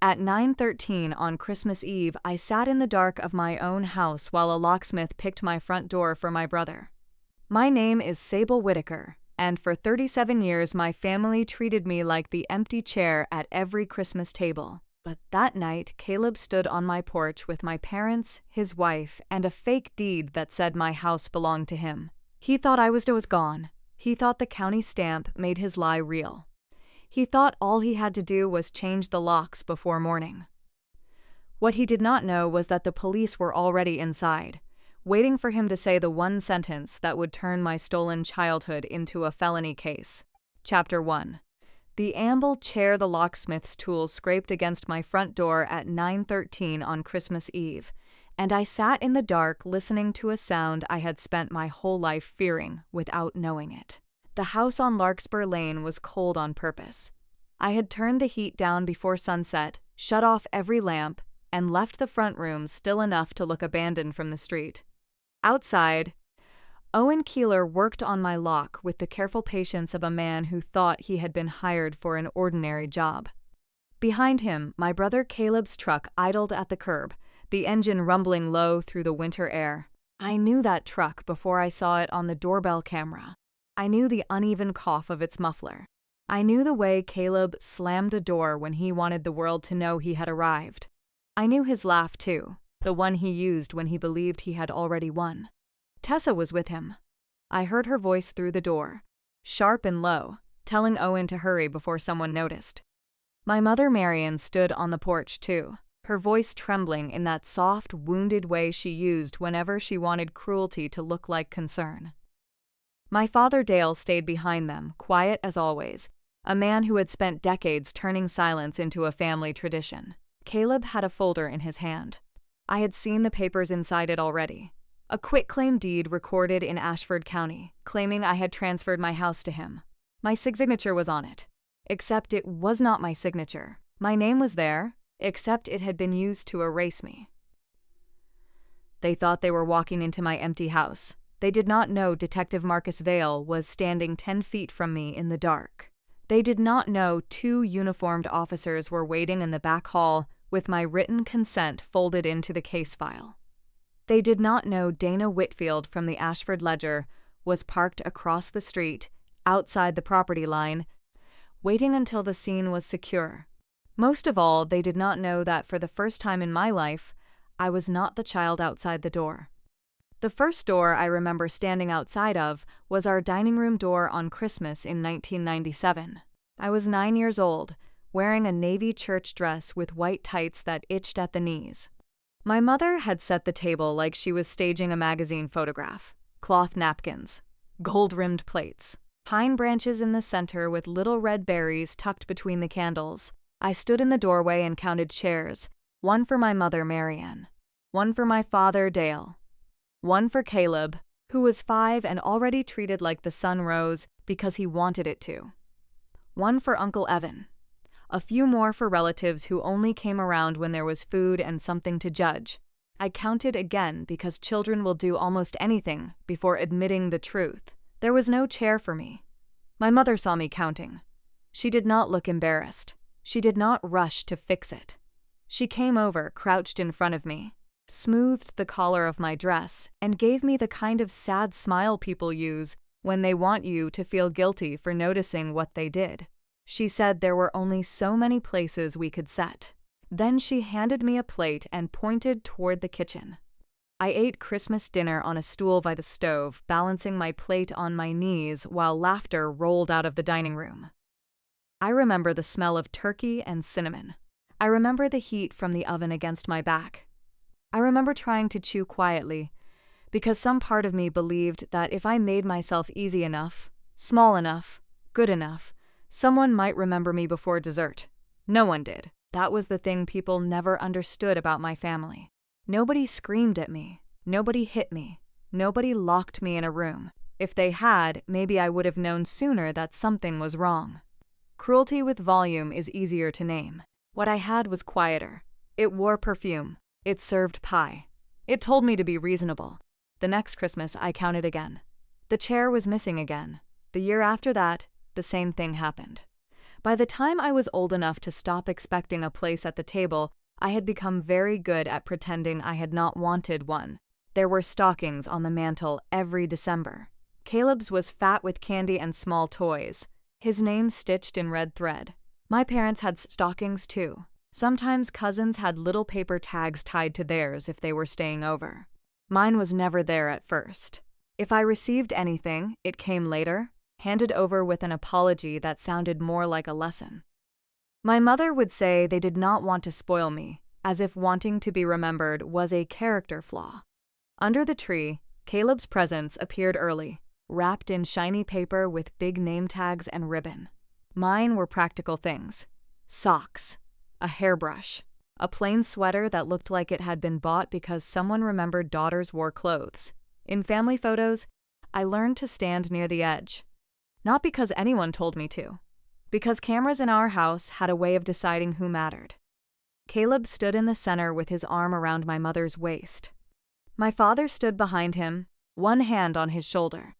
At 9:13 on Christmas Eve, I sat in the dark of my own house while a locksmith picked my front door for my brother. My name is Sable Whitaker, and for 37 years my family treated me like the empty chair at every Christmas table. But that night, Caleb stood on my porch with my parents, his wife, and a fake deed that said my house belonged to him. He thought I was gone. He thought the county stamp made his lie real. He thought all he had to do was change the locks before morning. What he did not know was that the police were already inside, waiting for him to say the one sentence that would turn my stolen childhood into a felony case. Chapter 1. The amble chair the locksmith's tools scraped against my front door at 9:13 on Christmas Eve, and I sat in the dark listening to a sound I had spent my whole life fearing without knowing it. The house on Larkspur Lane was cold on purpose. I had turned the heat down before sunset, shut off every lamp, and left the front room still enough to look abandoned from the street. Outside, Owen Keeler worked on my lock with the careful patience of a man who thought he had been hired for an ordinary job. Behind him, my brother Caleb's truck idled at the curb, the engine rumbling low through the winter air. I knew that truck before I saw it on the doorbell camera. I knew the uneven cough of its muffler. I knew the way Caleb slammed a door when he wanted the world to know he had arrived. I knew his laugh, too, the one he used when he believed he had already won. Tessa was with him. I heard her voice through the door, sharp and low, telling Owen to hurry before someone noticed. My mother Marian stood on the porch, too, her voice trembling in that soft, wounded way she used whenever she wanted cruelty to look like concern. My father Dale stayed behind them, quiet as always, a man who had spent decades turning silence into a family tradition. Caleb had a folder in his hand. I had seen the papers inside it already. A quitclaim deed recorded in Ashford County, claiming I had transferred my house to him. My signature was on it, except it was not my signature. My name was there, except it had been used to erase me. They thought they were walking into my empty house. They did not know Detective Marcus Vale was standing 10 feet from me in the dark. They did not know 2 uniformed officers were waiting in the back hall with my written consent folded into the case file. They did not know Dana Whitfield from the Ashford Ledger was parked across the street, outside the property line, waiting until the scene was secure. Most of all, they did not know that for the first time in my life, I was not the child outside the door. The first door I remember standing outside of was our dining room door on Christmas in 1997. I was 9 years old, wearing a navy church dress with white tights that itched at the knees. My mother had set the table like she was staging a magazine photograph. Cloth napkins, gold-rimmed plates, pine branches in the center with little red berries tucked between the candles. I stood in the doorway and counted chairs, one for my mother Marianne, one for my father Dale, one for Caleb, who was 5 and already treated like the sun rose because he wanted it to, one for Uncle Evan, a few more for relatives who only came around when there was food and something to judge. I counted again because children will do almost anything before admitting the truth. There was no chair for me. My mother saw me counting. She did not look embarrassed. She did not rush to fix it. She came over, crouched in front of me, smoothed the collar of my dress, and gave me the kind of sad smile people use when they want you to feel guilty for noticing what they did. She said there were only so many places we could set. Then she handed me a plate and pointed toward the kitchen. I ate Christmas dinner on a stool by the stove, balancing my plate on my knees while laughter rolled out of the dining room. I remember the smell of turkey and cinnamon. I remember the heat from the oven against my back. I remember trying to chew quietly, because some part of me believed that if I made myself easy enough, small enough, good enough, someone might remember me before dessert. No one did. That was the thing people never understood about my family. Nobody screamed at me. Nobody hit me. Nobody locked me in a room. If they had, maybe I would have known sooner that something was wrong. Cruelty with volume is easier to name. What I had was quieter. It wore perfume. It served pie. It told me to be reasonable. The next Christmas, I counted again. The chair was missing again. The year after that, the same thing happened. By the time I was old enough to stop expecting a place at the table, I had become very good at pretending I had not wanted one. There were stockings on the mantel every December. Caleb's was fat with candy and small toys, his name stitched in red thread. My parents had stockings too. Sometimes cousins had little paper tags tied to theirs if they were staying over. Mine was never there at first. If I received anything, it came later, handed over with an apology that sounded more like a lesson. My mother would say they did not want to spoil me, as if wanting to be remembered was a character flaw. Under the tree, Caleb's presents appeared early, wrapped in shiny paper with big name tags and ribbon. Mine were practical things: socks, a hairbrush, a plain sweater that looked like it had been bought because someone remembered daughters wore clothes. In family photos, I learned to stand near the edge. Not because anyone told me to, because cameras in our house had a way of deciding who mattered. Caleb stood in the center with his arm around my mother's waist. My father stood behind him, one hand on his shoulder.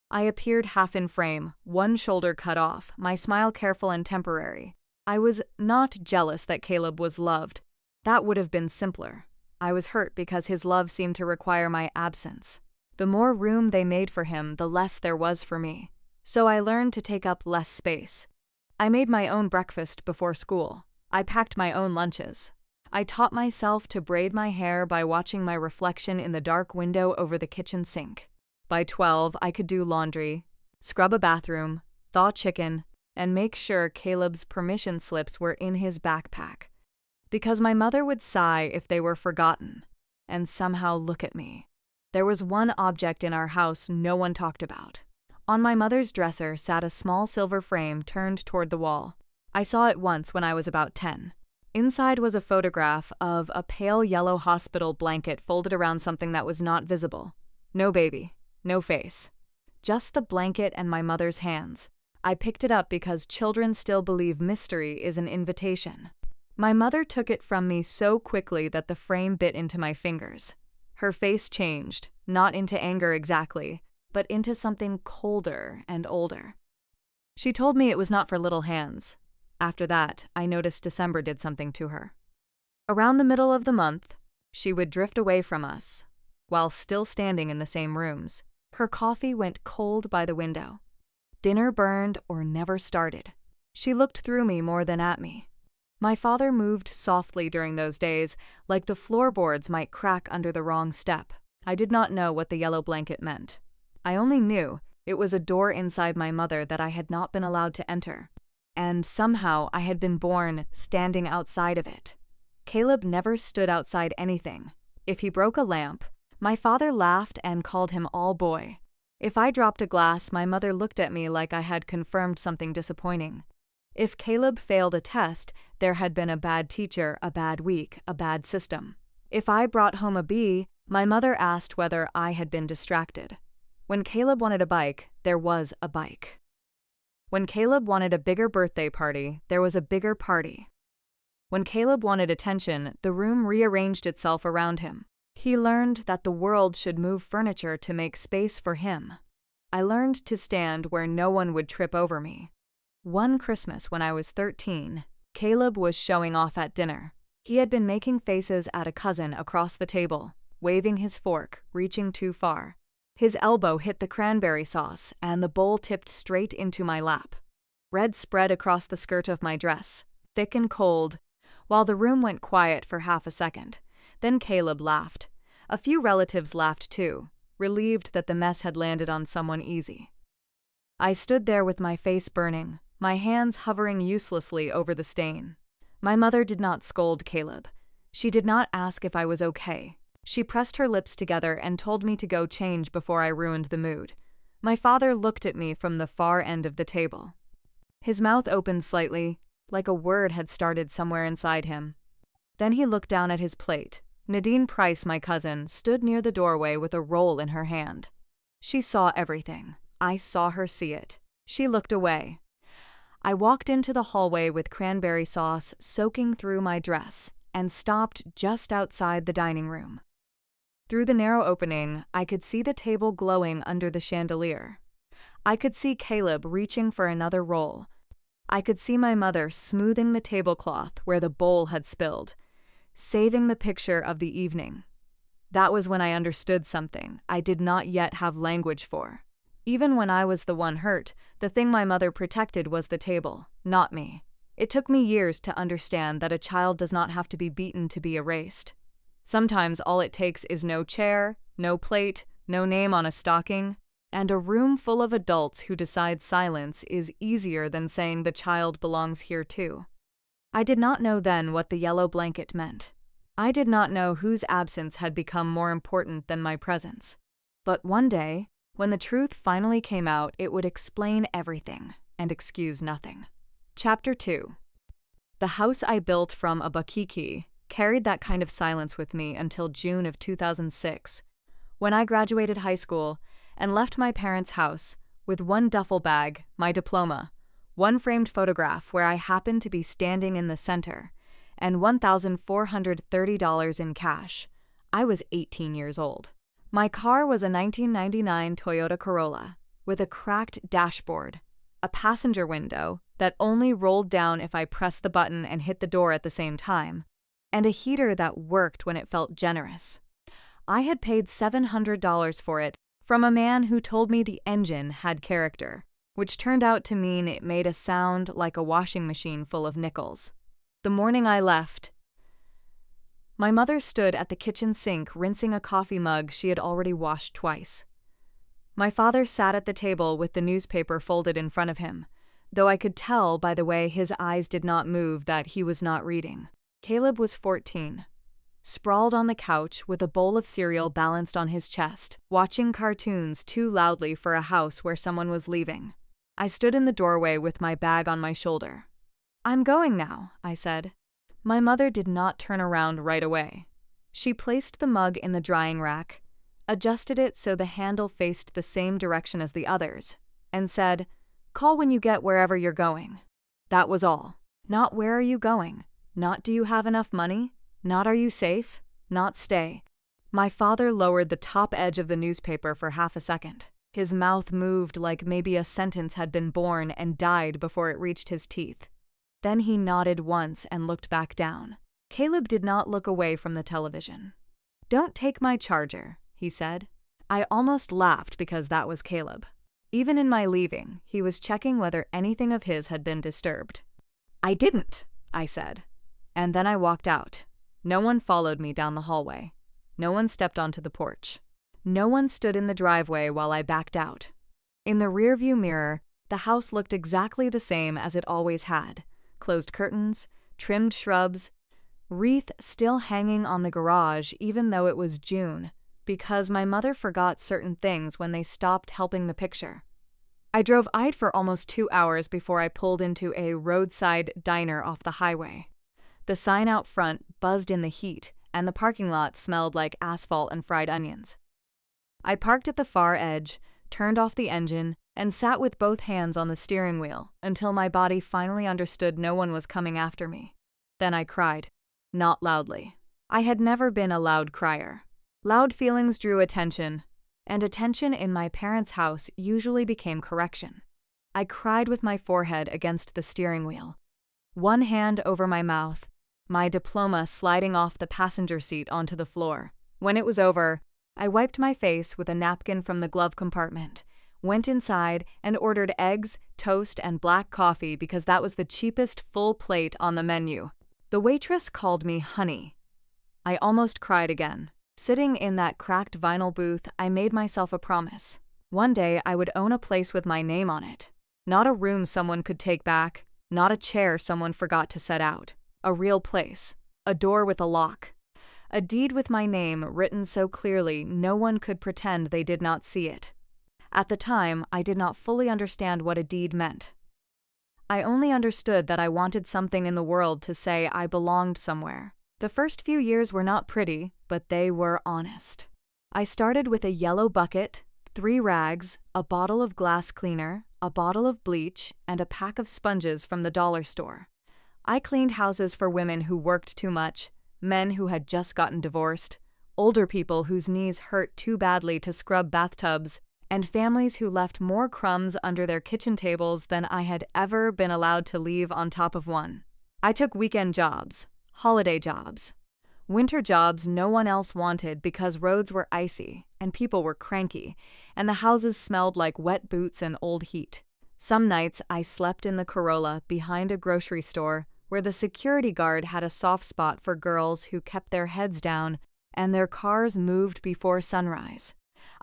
I appeared half in frame, one shoulder cut off, my smile careful and temporary. I was not jealous that Caleb was loved. That would have been simpler. I was hurt because his love seemed to require my absence. The more room they made for him, the less there was for me. So I learned to take up less space. I made my own breakfast before school. I packed my own lunches. I taught myself to braid my hair by watching my reflection in the dark window over the kitchen sink. By 12, I could do laundry, scrub a bathroom, thaw chicken, and make sure Caleb's permission slips were in his backpack. Because my mother would sigh if they were forgotten, and somehow look at me. There was one object in our house no one talked about. On my mother's dresser sat a small silver frame turned toward the wall. I saw it once when I was about 10. Inside was a photograph of a pale yellow hospital blanket folded around something that was not visible. No baby, no face. Just the blanket and my mother's hands. I picked it up because children still believe mystery is an invitation. My mother took it from me so quickly that the frame bit into my fingers. Her face changed, not into anger exactly, but into something colder and older. She told me it was not for little hands. After that, I noticed December did something to her. Around the middle of the month, she would drift away from us, while still standing in the same rooms. Her coffee went cold by the window. Dinner burned or never started. She looked through me more than at me. My father moved softly during those days, like the floorboards might crack under the wrong step. I did not know what the yellow blanket meant. I only knew it was a door inside my mother that I had not been allowed to enter. And somehow I had been born standing outside of it. Caleb never stood outside anything. If he broke a lamp, my father laughed and called him all boy. If I dropped a glass, my mother looked at me like I had confirmed something disappointing. If Caleb failed a test, there had been a bad teacher, a bad week, a bad system. If I brought home a B, my mother asked whether I had been distracted. When Caleb wanted a bike, there was a bike. When Caleb wanted a bigger birthday party, there was a bigger party. When Caleb wanted attention, the room rearranged itself around him. He learned that the world should move furniture to make space for him. I learned to stand where no one would trip over me. One Christmas when I was 13, Caleb was showing off at dinner. He had been making faces at a cousin across the table, waving his fork, reaching too far. His elbow hit the cranberry sauce, and the bowl tipped straight into my lap. Red spread across the skirt of my dress, thick and cold, while the room went quiet for half a second. Then Caleb laughed. A few relatives laughed too, relieved that the mess had landed on someone easy. I stood there with my face burning, my hands hovering uselessly over the stain. My mother did not scold Caleb. She did not ask if I was okay. She pressed her lips together and told me to go change before I ruined the mood. My father looked at me from the far end of the table. His mouth opened slightly, like a word had started somewhere inside him. Then he looked down at his plate. Nadine Price, my cousin, stood near the doorway with a roll in her hand. She saw everything. I saw her see it. She looked away. I walked into the hallway with cranberry sauce soaking through my dress and stopped just outside the dining room. Through the narrow opening, I could see the table glowing under the chandelier. I could see Caleb reaching for another roll. I could see my mother smoothing the tablecloth where the bowl had spilled, saving the picture of the evening. That was when I understood something I did not yet have language for. Even when I was the one hurt, the thing my mother protected was the table, not me. It took me years to understand that a child does not have to be beaten to be erased. Sometimes all it takes is no chair, no plate, no name on a stocking, and a room full of adults who decide silence is easier than saying the child belongs here too. I did not know then what the yellow blanket meant. I did not know whose absence had become more important than my presence. But one day, when the truth finally came out, it would explain everything and excuse nothing. Chapter 2. The house I built from a bakiki carried that kind of silence with me until June of 2006, when I graduated high school and left my parents' house with one duffel bag, my diploma, one framed photograph where I happened to be standing in the center, and $1,430 in cash. I was 18 years old. My car was a 1999 Toyota Corolla with a cracked dashboard, a passenger window that only rolled down if I pressed the button and hit the door at the same time, and a heater that worked when it felt generous. I had paid $700 for it from a man who told me the engine had character, which turned out to mean it made a sound like a washing machine full of nickels. The morning I left, my mother stood at the kitchen sink rinsing a coffee mug she had already washed twice. My father sat at the table with the newspaper folded in front of him, though I could tell by the way his eyes did not move that he was not reading. Caleb was 14. Sprawled on the couch with a bowl of cereal balanced on his chest, watching cartoons too loudly for a house where someone was leaving. I stood in the doorway with my bag on my shoulder. "I'm going now," I said. My mother did not turn around right away. She placed the mug in the drying rack, adjusted it so the handle faced the same direction as the others, and said, "Call when you get wherever you're going." That was all. Not "where are you going?" Not "do you have enough money?" Not "are you safe?" Not "stay." My father lowered the top edge of the newspaper for half a second. His mouth moved like maybe a sentence had been born and died before it reached his teeth. Then he nodded once and looked back down. Caleb did not look away from the television. "Don't take my charger," he said. I almost laughed because that was Caleb. Even in my leaving, he was checking whether anything of his had been disturbed. "I didn't," I said. And then I walked out. No one followed me down the hallway. No one stepped onto the porch. No one stood in the driveway while I backed out. In the rearview mirror, the house looked exactly the same as it always had. Closed curtains, trimmed shrubs, wreath still hanging on the garage even though it was June, because my mother forgot certain things when they stopped helping the picture. I drove for almost 2 hours before I pulled into a roadside diner off the highway. The sign out front buzzed in the heat, and the parking lot smelled like asphalt and fried onions. I parked at the far edge, turned off the engine, and sat with both hands on the steering wheel until my body finally understood no one was coming after me. Then I cried. Not loudly. I had never been a loud crier. Loud feelings drew attention, and attention in my parents' house usually became correction. I cried with my forehead against the steering wheel, one hand over my mouth, my diploma sliding off the passenger seat onto the floor. When it was over, I wiped my face with a napkin from the glove compartment, went inside, and ordered eggs, toast, and black coffee because that was the cheapest full plate on the menu. The waitress called me honey. I almost cried again. Sitting in that cracked vinyl booth, I made myself a promise. One day I would own a place with my name on it. Not a room someone could take back, not a chair someone forgot to set out. A real place. A door with a lock. A deed with my name written so clearly no one could pretend they did not see it. At the time, I did not fully understand what a deed meant. I only understood that I wanted something in the world to say I belonged somewhere. The first few years were not pretty, but they were honest. I started with a yellow bucket, 3 rags, a bottle of glass cleaner, a bottle of bleach, and a pack of sponges from the dollar store. I cleaned houses for women who worked too much, men who had just gotten divorced, older people whose knees hurt too badly to scrub bathtubs, and families who left more crumbs under their kitchen tables than I had ever been allowed to leave on top of one. I took weekend jobs, holiday jobs, winter jobs no one else wanted because roads were icy and people were cranky, and the houses smelled like wet boots and old heat. Some nights I slept in the Corolla behind a grocery store where the security guard had a soft spot for girls who kept their heads down and their cars moved before sunrise.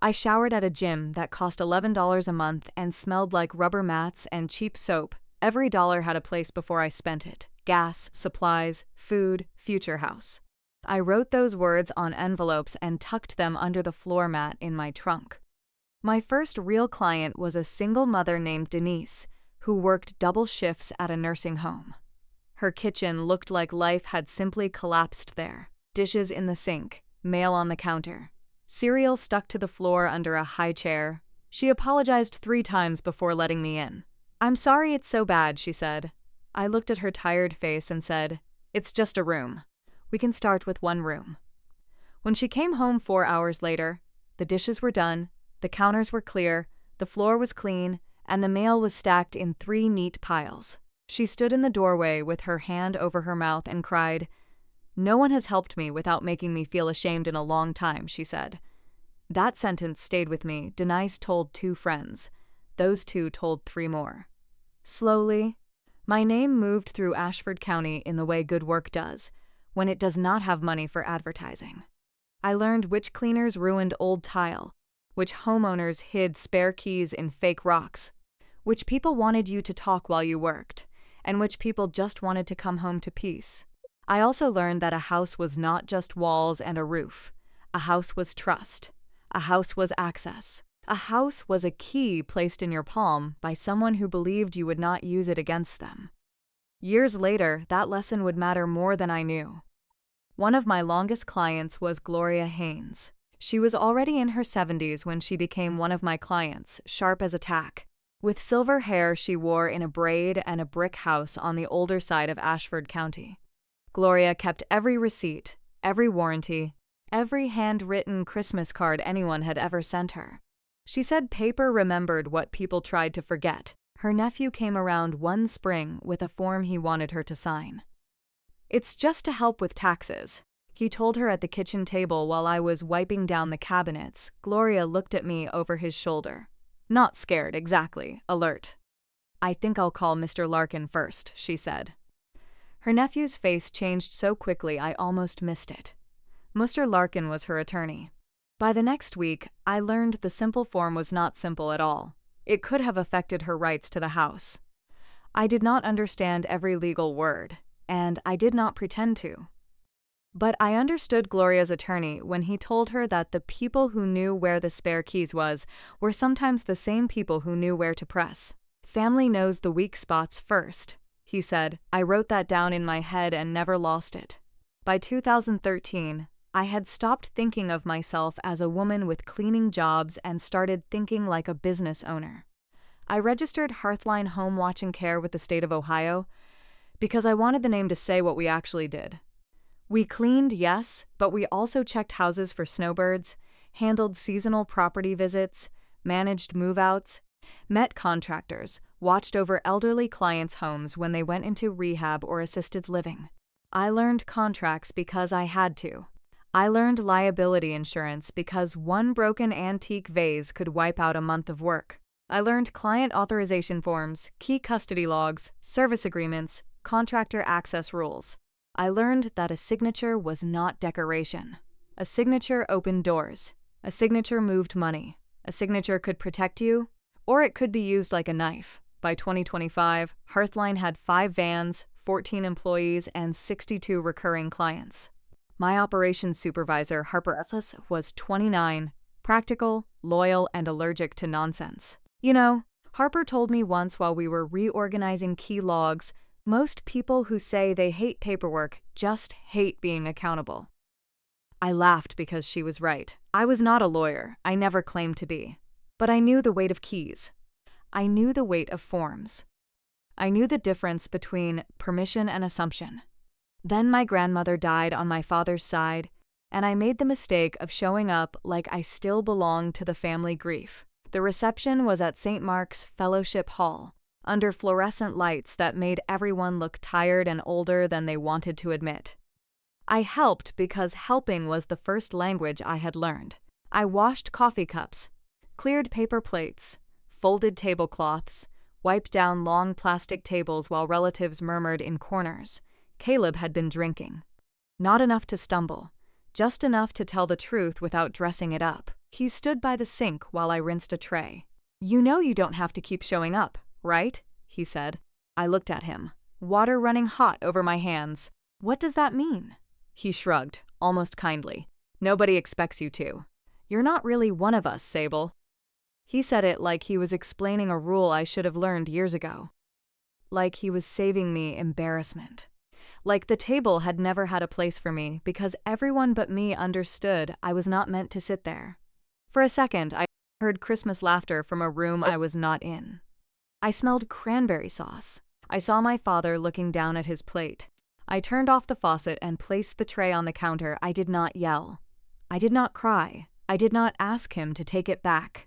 I showered at a gym that cost $11 a month and smelled like rubber mats and cheap soap. Every dollar had a place before I spent it: gas, supplies, food, future house. I wrote those words on envelopes and tucked them under the floor mat in my trunk. My first real client was a single mother named Denise, who worked double shifts at a nursing home. Her kitchen looked like life had simply collapsed there. Dishes in the sink, mail on the counter, cereal stuck to the floor under a high chair. She apologized 3 times before letting me in. "I'm sorry it's so bad," she said. I looked at her tired face and said, "It's just a room. We can start with 1 room." When she came home 4 hours later, the dishes were done, the counters were clear, the floor was clean, and the mail was stacked in 3 neat piles. She stood in the doorway with her hand over her mouth and cried, "No one has helped me without making me feel ashamed in a long time," she said. That sentence stayed with me. Denise told 2 friends. Those 2 told 3 more. Slowly, my name moved through Ashford County in the way good work does, when it does not have money for advertising. I learned which cleaners ruined old tile, which homeowners hid spare keys in fake rocks, which people wanted you to talk while you worked, and which people just wanted to come home to peace. I also learned that a house was not just walls and a roof. A house was trust. A house was access. A house was a key placed in your palm by someone who believed you would not use it against them. Years later, that lesson would matter more than I knew. One of my longest clients was Gloria Haynes. She was already in her 70s when she became one of my clients, sharp as a tack. With silver hair she wore in a braid and a brick house on the older side of Ashford County. Gloria kept every receipt, every warranty, every handwritten Christmas card anyone had ever sent her. She said paper remembered what people tried to forget. Her nephew came around one spring with a form he wanted her to sign. "It's just to help with taxes," he told her at the kitchen table while I was wiping down the cabinets. Gloria looked at me over his shoulder. Not scared, exactly, alert. "I think I'll call Mr. Larkin first," she said. Her nephew's face changed so quickly I almost missed it. Mr. Larkin was her attorney. By the next week, I learned the simple form was not simple at all. It could have affected her rights to the house. I did not understand every legal word, and I did not pretend to. But I understood Gloria's attorney when he told her that the people who knew where the spare keys were sometimes the same people who knew where to press. "Family knows the weak spots first," he said. I wrote that down in my head and never lost it. By 2013, I had stopped thinking of myself as a woman with cleaning jobs and started thinking like a business owner. I registered Hearthline Home Watching Care with the state of Ohio because I wanted the name to say what we actually did. We cleaned, yes, but we also checked houses for snowbirds, handled seasonal property visits, managed move-outs, met contractors, watched over elderly clients' homes when they went into rehab or assisted living. I learned contracts because I had to. I learned liability insurance because one broken antique vase could wipe out a month of work. I learned client authorization forms, key custody logs, service agreements, contractor access rules. I learned that a signature was not decoration. A signature opened doors. A signature moved money. A signature could protect you, or it could be used like a knife. By 2025, Hearthline had 5 vans, 14 employees, and 62 recurring clients. My operations supervisor, Harper Esses, was 29, practical, loyal, and allergic to nonsense. You know, Harper told me once while we were reorganizing key logs, most people who say they hate paperwork just hate being accountable. I laughed because she was right. I was not a lawyer. I never claimed to be. But I knew the weight of keys. I knew the weight of forms. I knew the difference between permission and assumption. Then my grandmother died on my father's side, and I made the mistake of showing up like I still belonged to the family grief. The reception was at St. Mark's Fellowship Hall, under fluorescent lights that made everyone look tired and older than they wanted to admit. I helped because helping was the first language I had learned. I washed coffee cups, cleared paper plates, folded tablecloths, wiped down long plastic tables while relatives murmured in corners. Caleb had been drinking. Not enough to stumble, just enough to tell the truth without dressing it up. He stood by the sink while I rinsed a tray. "You know you don't have to keep showing up, right?" he said. I looked at him, water running hot over my hands. "What does that mean?" He shrugged, almost kindly. "Nobody expects you to. You're not really one of us, Sable." He said it like he was explaining a rule I should have learned years ago. Like he was saving me embarrassment. Like the table had never had a place for me because everyone but me understood I was not meant to sit there. For a second, I heard Christmas laughter from a room I was not in. I smelled cranberry sauce. I saw my father looking down at his plate. I turned off the faucet and placed the tray on the counter. I did not yell. I did not cry. I did not ask him to take it back.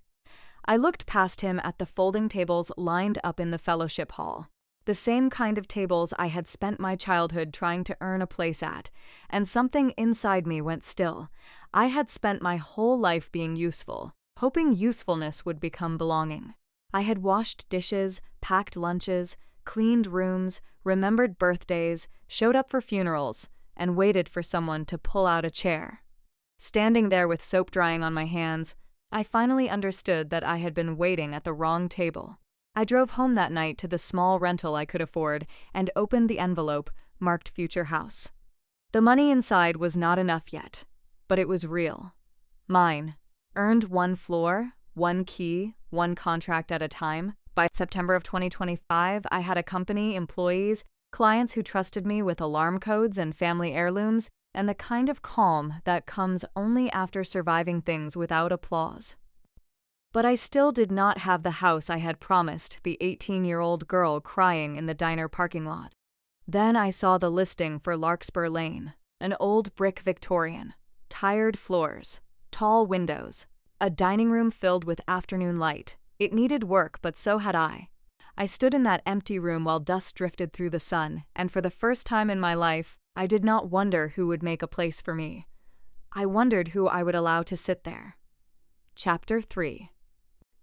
I looked past him at the folding tables lined up in the fellowship hall. The same kind of tables I had spent my childhood trying to earn a place at, and something inside me went still. I had spent my whole life being useful, hoping usefulness would become belonging. I had washed dishes, packed lunches, cleaned rooms, remembered birthdays, showed up for funerals, and waited for someone to pull out a chair. Standing there with soap drying on my hands, I finally understood that I had been waiting at the wrong table. I drove home that night to the small rental I could afford and opened the envelope marked Future House. The money inside was not enough yet, but it was real. Mine. Earned one floor, one key, one contract at a time. By September of 2025, I had a company, employees, clients who trusted me with alarm codes and family heirlooms, and the kind of calm that comes only after surviving things without applause. But I still did not have the house I had promised the 18-year-old girl crying in the diner parking lot. Then I saw the listing for Larkspur Lane, an old brick Victorian, tired floors, tall windows, a dining room filled with afternoon light. It needed work, but so had I. I stood in that empty room while dust drifted through the sun, and for the first time in my life, I did not wonder who would make a place for me. I wondered who I would allow to sit there. Chapter 3.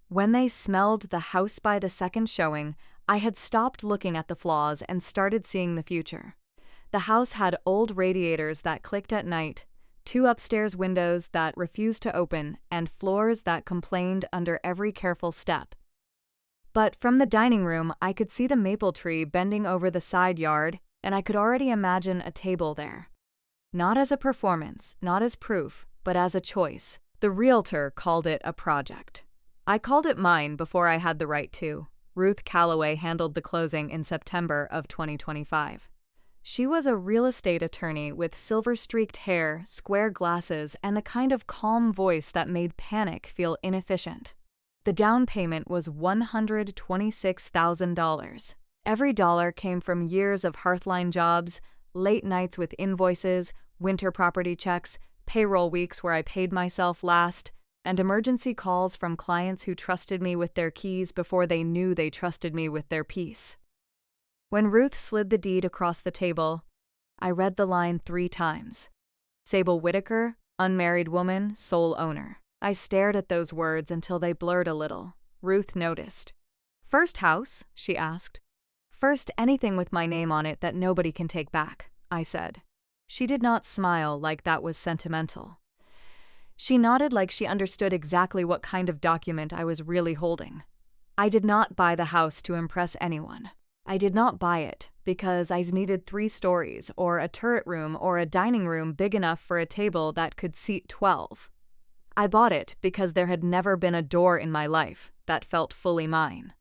When they smelled the house by the second showing, I had stopped looking at the flaws and started seeing the future. The house had old radiators that clicked at night, 2 upstairs windows that refused to open, and floors that complained under every careful step. But from the dining room, I could see the maple tree bending over the side yard, and I could already imagine a table there. Not as a performance, not as proof, but as a choice. The realtor called it a project. I called it mine before I had the right to. Ruth Calloway handled the closing in September of 2025. She was a real estate attorney with silver-streaked hair, square glasses, and the kind of calm voice that made panic feel inefficient. The down payment was $126,000. Every dollar came from years of Hearthline jobs, late nights with invoices, winter property checks, payroll weeks where I paid myself last, and emergency calls from clients who trusted me with their keys before they knew they trusted me with their peace. When Ruth slid the deed across the table, I read the line 3 times. Sable Whitaker, unmarried woman, sole owner. I stared at those words until they blurred a little. Ruth noticed. "First house?" she asked. "First anything with my name on it that nobody can take back," I said. She did not smile like that was sentimental. She nodded like she understood exactly what kind of document I was really holding. I did not buy the house to impress anyone. I did not buy it because I needed 3 stories, or a turret room, or a dining room big enough for a table that could seat 12. I bought it because there had never been a door in my life that felt fully mine.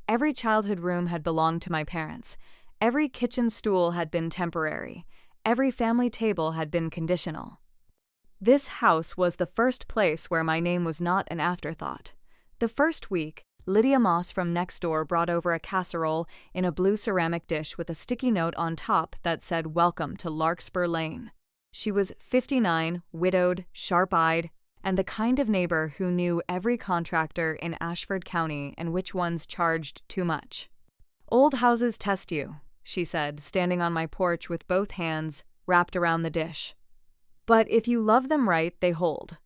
Every childhood room had belonged to my parents. Every kitchen stool had been temporary. Every family table had been conditional. This house was the first place where my name was not an afterthought. The first week, Lydia Moss from next door brought over a casserole in a blue ceramic dish with a sticky note on top that said "Welcome to Larkspur Lane." She was 59, widowed, sharp-eyed, and the kind of neighbor who knew every contractor in Ashford County and which ones charged too much. "Old houses test you," she said, standing on my porch with both hands wrapped around the dish. "But if you love them right, they hold."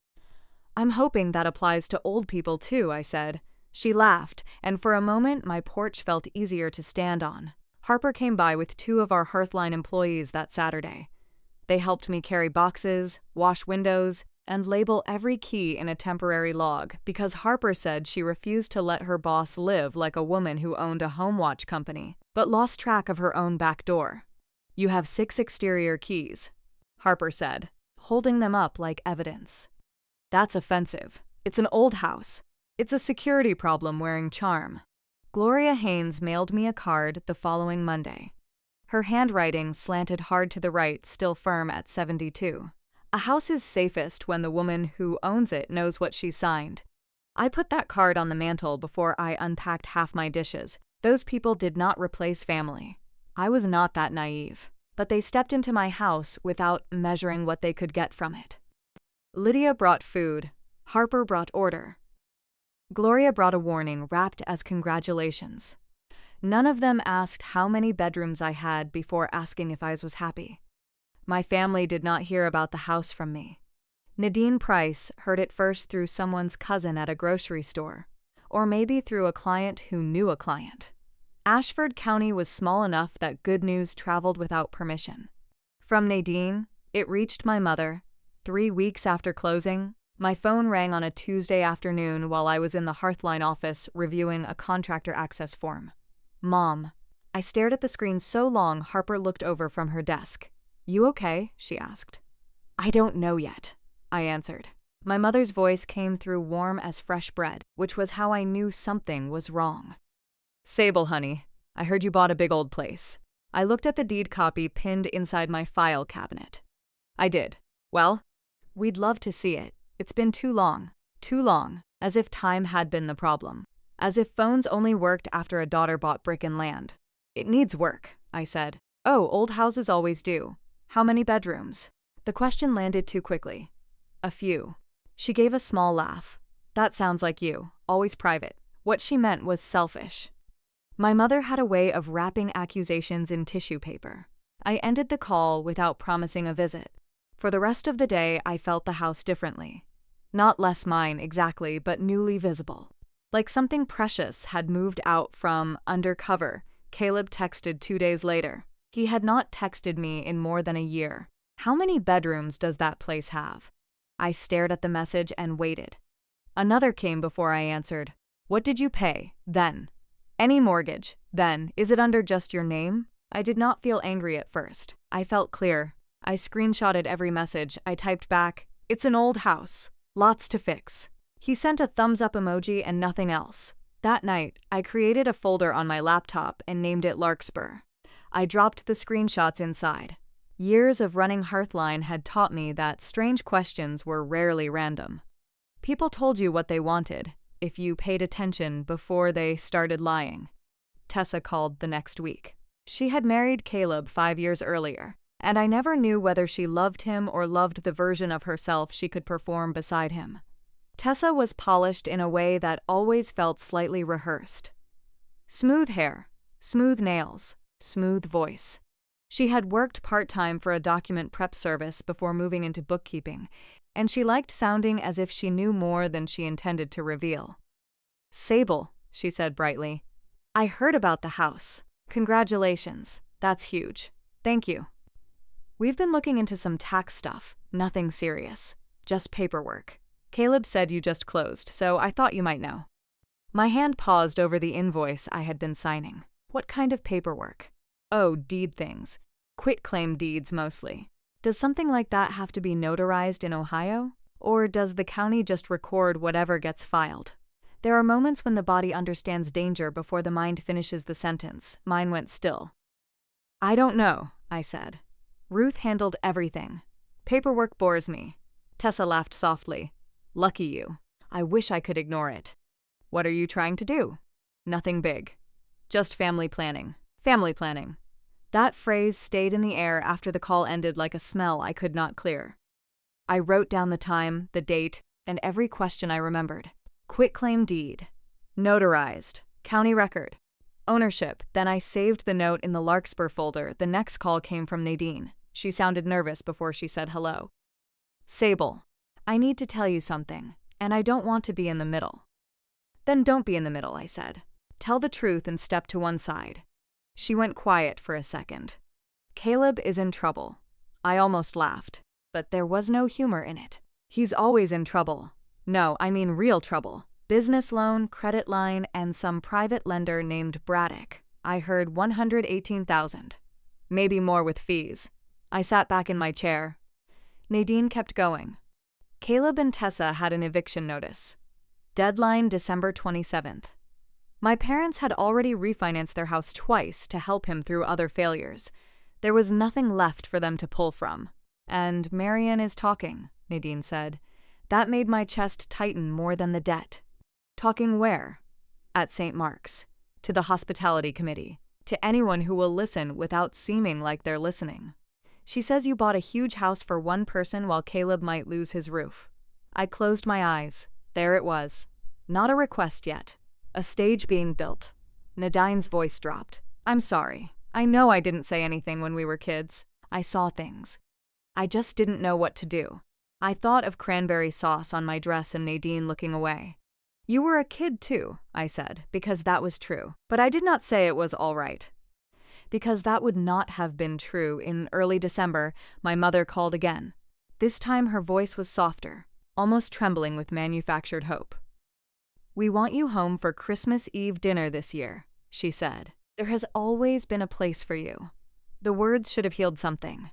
"I'm hoping that applies to old people too," I said. She laughed, and for a moment my porch felt easier to stand on. Harper came by with 2 of our Hearthline employees that Saturday. They helped me carry boxes, wash windows, and label every key in a temporary log because Harper said she refused to let her boss live like a woman who owned a home watch company, but lost track of her own back door. "You have 6 exterior keys," Harper said, holding them up like evidence. "That's offensive. It's an old house. It's a security problem wearing charm." Gloria Haynes mailed me a card the following Monday. Her handwriting slanted hard to the right, still firm at 72. A house is safest when the woman who owns it knows what she signed. I put that card on the mantel before I unpacked half my dishes. Those people did not replace family. I was not that naive. But they stepped into my house without measuring what they could get from it. Lydia brought food. Harper brought order. Gloria brought a warning wrapped as congratulations. None of them asked how many bedrooms I had before asking if I was happy. My family did not hear about the house from me. Nadine Price heard it first through someone's cousin at a grocery store, or maybe through a client who knew a client. Ashford County was small enough that good news traveled without permission. From Nadine, it reached my mother. 3 weeks after closing, my phone rang on a Tuesday afternoon while I was in the Hearthline office reviewing a contractor access form. "Mom." I stared at the screen so long Harper looked over from her desk. "You okay?" she asked. "I don't know yet," I answered. My mother's voice came through warm as fresh bread, which was how I knew something was wrong. "Sable, honey, I heard you bought a big old place." I looked at the deed copy pinned inside my file cabinet. "I did. Well, we'd love to see it. It's been too long, as if time had been the problem. As if phones only worked after a daughter bought brick and land." "It needs work," I said. "Oh, old houses always do. How many bedrooms?" The question landed too quickly. "A few." She gave a small laugh. "That sounds like you, always private." What she meant was selfish. My mother had a way of wrapping accusations in tissue paper. I ended the call without promising a visit. For the rest of the day, I felt the house differently. Not less mine, exactly, but newly visible. Like something precious had moved out from undercover. Caleb texted 2 days later. He had not texted me in more than a year. "How many bedrooms does that place have?" I stared at the message and waited. Another came before I answered. "What did you pay, then?" "Any mortgage, then. Is it under just your name?" I did not feel angry at first. I felt clear. I screenshotted every message. I typed back, "It's an old house. Lots to fix." He sent a thumbs-up emoji and nothing else. That night, I created a folder on my laptop and named it Larkspur. I dropped the screenshots inside. Years of running Hearthline had taught me that strange questions were rarely random. People told you what they wanted, if you paid attention before they started lying. Tessa called the next week. She had married Caleb 5 years earlier, and I never knew whether she loved him or loved the version of herself she could perform beside him. Tessa was polished in a way that always felt slightly rehearsed. Smooth hair, smooth nails, smooth voice. She had worked part-time for a document prep service before moving into bookkeeping, and she liked sounding as if she knew more than she intended to reveal. "Sable," she said brightly. "I heard about the house. Congratulations. That's huge. Thank you. We've been looking into some tax stuff, nothing serious. Just paperwork. Caleb said you just closed, so I thought you might know." My hand paused over the invoice I had been signing. What kind of paperwork? Oh, deed things. Quitclaim deeds mostly. Does something like that have to be notarized in Ohio? Or does the county just record whatever gets filed? There are moments when the body understands danger before the mind finishes the sentence. Mine went still. "I don't know," I said. "Ruth handled everything. Paperwork bores me." Tessa laughed softly. "Lucky you. I wish I could ignore it." "What are you trying to do?" "Nothing big. Just family planning." Family planning. That phrase stayed in the air after the call ended like a smell I could not clear. I wrote down the time, the date, and every question I remembered. Quitclaim deed. Notarized. County record. Ownership. Then I saved the note in the Larkspur folder. The next call came from Nadine. She sounded nervous before she said hello. Sable, I need to tell you something, and I don't want to be in the middle. Then don't be in the middle, I said. Tell the truth and step to one side. She went quiet for a second. Caleb is in trouble. I almost laughed, but there was no humor in it. He's always in trouble. No, I mean real trouble. Business loan, credit line, and some private lender named Braddock. I heard 118,000. Maybe more with fees. I sat back in my chair. Nadine kept going. Caleb and Tessa had an eviction notice. Deadline December 27th. My parents had already refinanced their house twice to help him through other failures. There was nothing left for them to pull from. And Marian is talking, Nadine said. That made my chest tighten more than the debt. Talking where? At St. Mark's. To the hospitality committee. To anyone who will listen without seeming like they're listening. She says you bought a huge house for one person while Caleb might lose his roof. I closed my eyes. There it was. Not a request yet. A stage being built. Nadine's voice dropped. I'm sorry. I know I didn't say anything when we were kids. I saw things. I just didn't know what to do. I thought of cranberry sauce on my dress and Nadine looking away. You were a kid too, I said, because that was true. But I did not say it was all right. Because that would not have been true. In early December, my mother called again. This time her voice was softer, almost trembling with manufactured hope. We want you home for Christmas Eve dinner this year, she said. There has always been a place for you. The words should have healed something.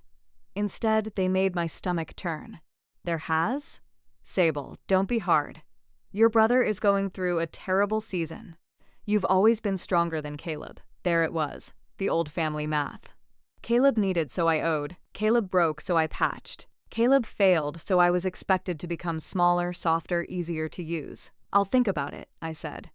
Instead, they made my stomach turn. There has? Sable, don't be hard. Your brother is going through a terrible season. You've always been stronger than Caleb. There it was, the old family math. Caleb needed, so I owed. Caleb broke, so I patched. Caleb failed, so I was expected to become smaller, softer, easier to use. I'll think about it, I said.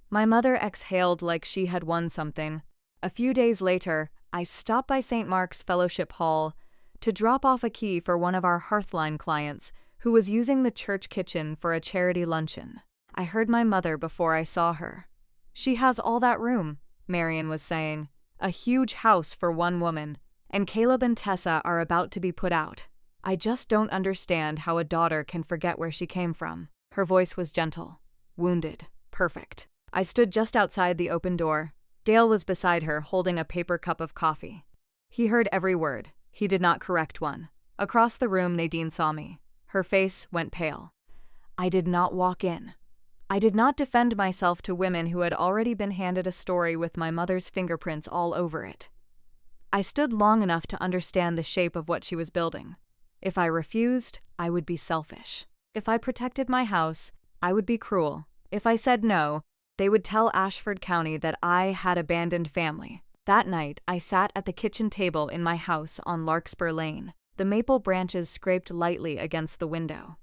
My mother exhaled like she had won something. A few days later, I stopped by St. Mark's Fellowship Hall to drop off a key for one of our Hearthline clients who was using the church kitchen for a charity luncheon. I heard my mother before I saw her. She has all that room, Marian was saying. A huge house for one woman, and Caleb and Tessa are about to be put out. I just don't understand how a daughter can forget where she came from. Her voice was gentle, wounded, perfect. I stood just outside the open door. Dale was beside her, holding a paper cup of coffee. He heard every word. He did not correct one. Across the room, Nadine saw me. Her face went pale. I did not walk in. I did not defend myself to women who had already been handed a story with my mother's fingerprints all over it. I stood long enough to understand the shape of what she was building. If I refused, I would be selfish. If I protected my house, I would be cruel. If I said no, they would tell Ashford County that I had abandoned family. That night, I sat at the kitchen table in my house on Larkspur Lane. The maple branches scraped lightly against the window.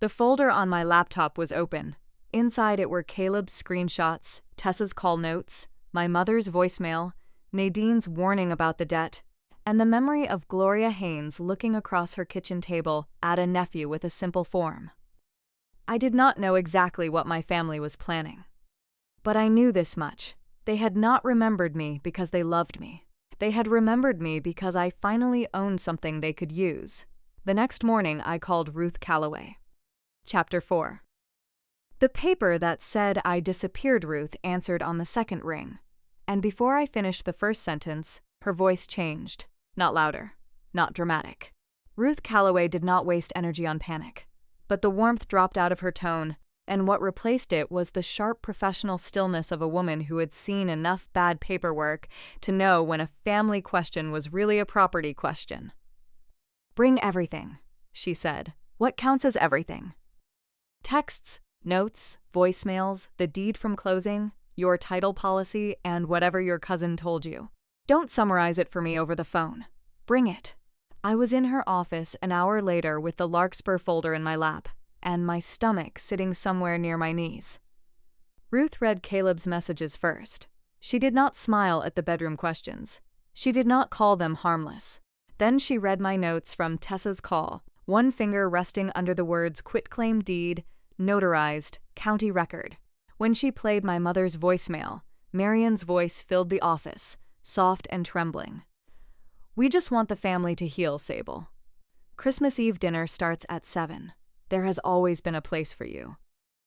The folder on my laptop was open. Inside it were Caleb's screenshots, Tessa's call notes, my mother's voicemail, Nadine's warning about the debt, and the memory of Gloria Haynes looking across her kitchen table at a nephew with a simple form. I did not know exactly what my family was planning. But I knew this much. They had not remembered me because they loved me. They had remembered me because I finally owned something they could use. The next morning, I called Ruth Calloway. Chapter 4. The paper that said I disappeared Ruth answered on the second ring. And before I finished the first sentence, her voice changed. Not louder, not dramatic. Ruth Calloway did not waste energy on panic. But the warmth dropped out of her tone, and what replaced it was the sharp professional stillness of a woman who had seen enough bad paperwork to know when a family question was really a property question. Bring everything, she said. What counts as everything? Texts, notes, voicemails, the deed from closing, your title policy, and whatever your cousin told you. Don't summarize it for me over the phone. Bring it. I was in her office an hour later with the Larkspur folder in my lap, and my stomach sitting somewhere near my knees. Ruth read Caleb's messages first. She did not smile at the bedroom questions. She did not call them harmless. Then she read my notes from Tessa's call, one finger resting under the words quitclaim deed, notarized, county record. When she played my mother's voicemail, Marion's voice filled the office, soft and trembling. "We just want the family to heal, Sable. Christmas Eve dinner starts at 7. There has always been a place for you."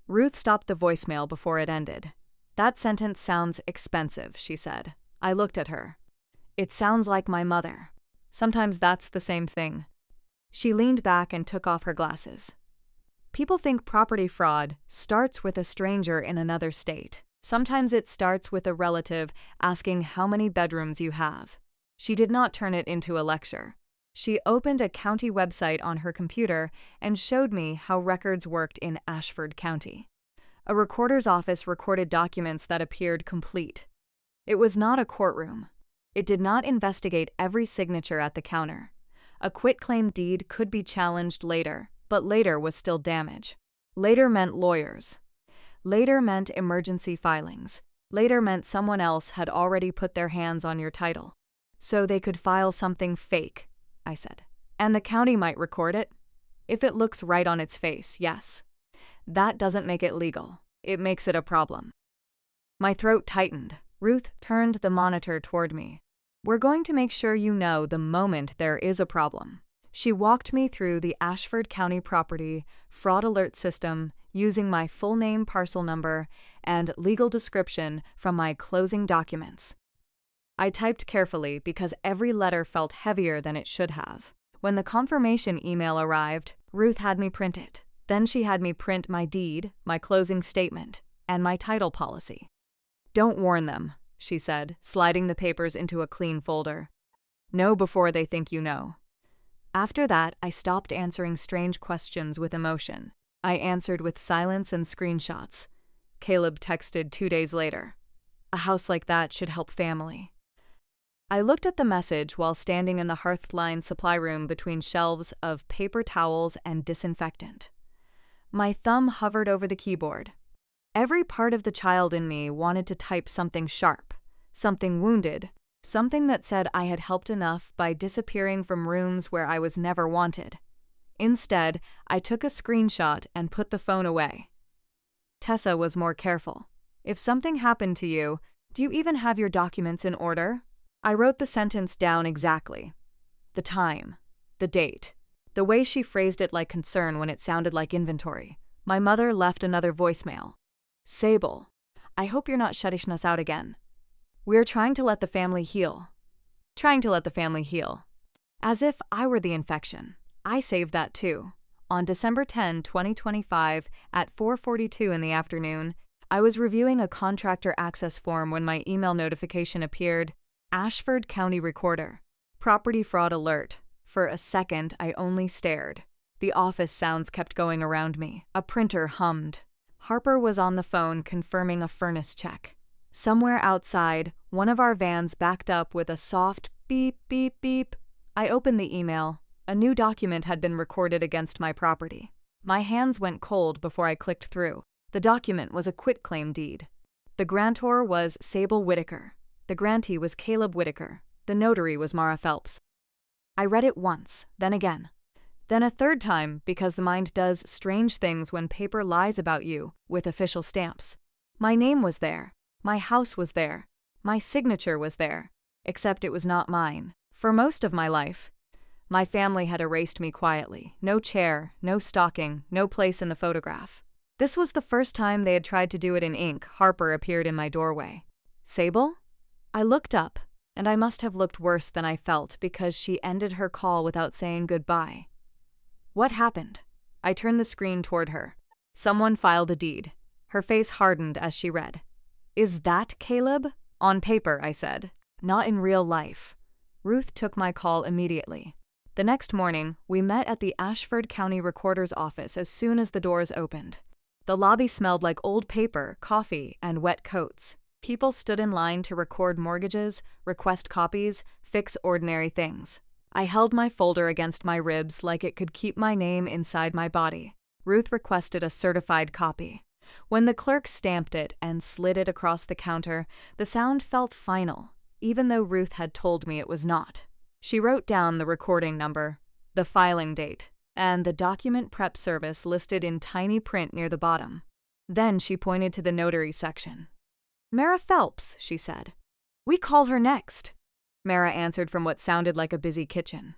Ruth stopped the voicemail before it ended. "That sentence sounds expensive," she said. I looked at her. "It sounds like my mother. Sometimes that's the same thing." She leaned back and took off her glasses. "People think property fraud starts with a stranger in another state. Sometimes it starts with a relative asking how many bedrooms you have." She did not turn it into a lecture. She opened a county website on her computer and showed me how records worked in Ashford County. A recorder's office recorded documents that appeared complete. It was not a courtroom. It did not investigate every signature at the counter. A quitclaim deed could be challenged later, but later was still damage. Later meant lawyers. Later meant emergency filings. Later meant someone else had already put their hands on your title. "So they could file something fake," I said. "And the county might record it? If it looks right on its face, yes. That doesn't make it legal. It makes it a problem." My throat tightened. Ruth turned the monitor toward me. "We're going to make sure you know the moment there is a problem." She walked me through the Ashford County property fraud alert system using my full name, parcel number, and legal description from my closing documents. I typed carefully because every letter felt heavier than it should have. When the confirmation email arrived, Ruth had me print it. Then she had me print my deed, my closing statement, and my title policy. "Don't warn them," she said, sliding the papers into a clean folder. "Know before they think you know." After that, I stopped answering strange questions with emotion. I answered with silence and screenshots. Caleb texted 2 days later. "A house like that should help family." I looked at the message while standing in the hearth-lined supply room between shelves of paper towels and disinfectant. My thumb hovered over the keyboard. Every part of the child in me wanted to type something sharp, something wounded, something that said I had helped enough by disappearing from rooms where I was never wanted. Instead, I took a screenshot and put the phone away. Tessa was more careful. "If something happened to you, do you even have your documents in order?" I wrote the sentence down exactly. The time, the date, the way she phrased it like concern when it sounded like inventory. My mother left another voicemail. "Sable, I hope you're not shutting us out again. We're trying to let the family heal." Trying to let the family heal. As if I were the infection. I saved that too. On December 10, 2025, at 4:42 in the afternoon, I was reviewing a contractor access form when my email notification appeared. Ashford County Recorder. Property fraud alert. For a second, I only stared. The office sounds kept going around me. A printer hummed. Harper was on the phone confirming a furnace check. Somewhere outside, one of our vans backed up with a soft beep, beep, beep. I opened the email. A new document had been recorded against my property. My hands went cold before I clicked through. The document was a quitclaim deed. The grantor was Sable Whitaker. The grantee was Caleb Whitaker. The notary was Mara Phelps. I read it once, then again. Then a third time because the mind does strange things when paper lies about you with official stamps. My name was there. My house was there. My signature was there. Except it was not mine. For most of my life, my family had erased me quietly. No chair, no stocking, no place in the photograph. This was the first time they had tried to do it in ink. Harper appeared in my doorway. "Sable?" I looked up, and I must have looked worse than I felt because she ended her call without saying goodbye. "What happened?" I turned the screen toward her. "Someone filed a deed." Her face hardened as she read. "Is that Caleb?" "On paper," I said. "Not in real life." Ruth took my call immediately. The next morning, we met at the Ashford County Recorder's office as soon as the doors opened. The lobby smelled like old paper, coffee, and wet coats. People stood in line to record mortgages, request copies, fix ordinary things. I held my folder against my ribs like it could keep my name inside my body. Ruth requested a certified copy. When the clerk stamped it and slid it across the counter, the sound felt final, even though Ruth had told me it was not. She wrote down the recording number, the filing date, and the document prep service listed in tiny print near the bottom. Then she pointed to the notary section. "Mara Phelps," she said. "We call her next." Mara answered from what sounded like a busy kitchen.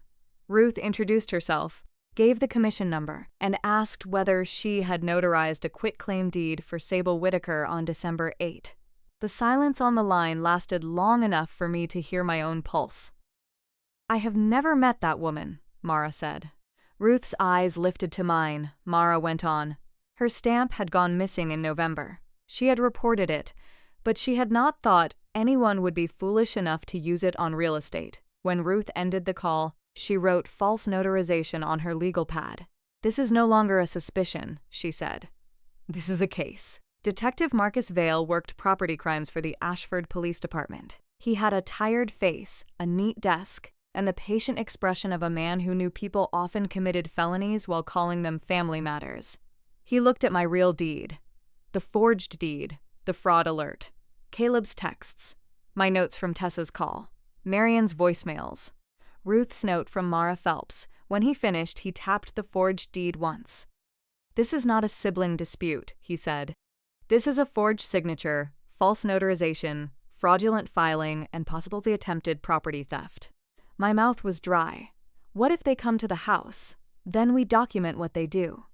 Ruth introduced herself, gave the commission number, and asked whether she had notarized a quitclaim deed for Sable Whitaker on December 8. The silence on the line lasted long enough for me to hear my own pulse. "I have never met that woman," Mara said. Ruth's eyes lifted to mine. Mara went on. Her stamp had gone missing in November. She had reported it, but she had not thought anyone would be foolish enough to use it on real estate. When Ruth ended the call, she wrote false notarization on her legal pad. "This is no longer a suspicion," she said. "This is a case." Detective Marcus Vale worked property crimes for the Ashford Police Department. He had a tired face, a neat desk, and the patient expression of a man who knew people often committed felonies while calling them family matters. He looked at my real deed, the forged deed, the fraud alert, Caleb's texts, my notes from Tessa's call, Marion's voicemails, Ruth's note from Mara Phelps. When he finished, he tapped the forged deed once. "This is not a sibling dispute," he said. "This is a forged signature, false notarization, fraudulent filing, and possibly attempted property theft." My mouth was dry. What if they come to the house? Then we document what they do.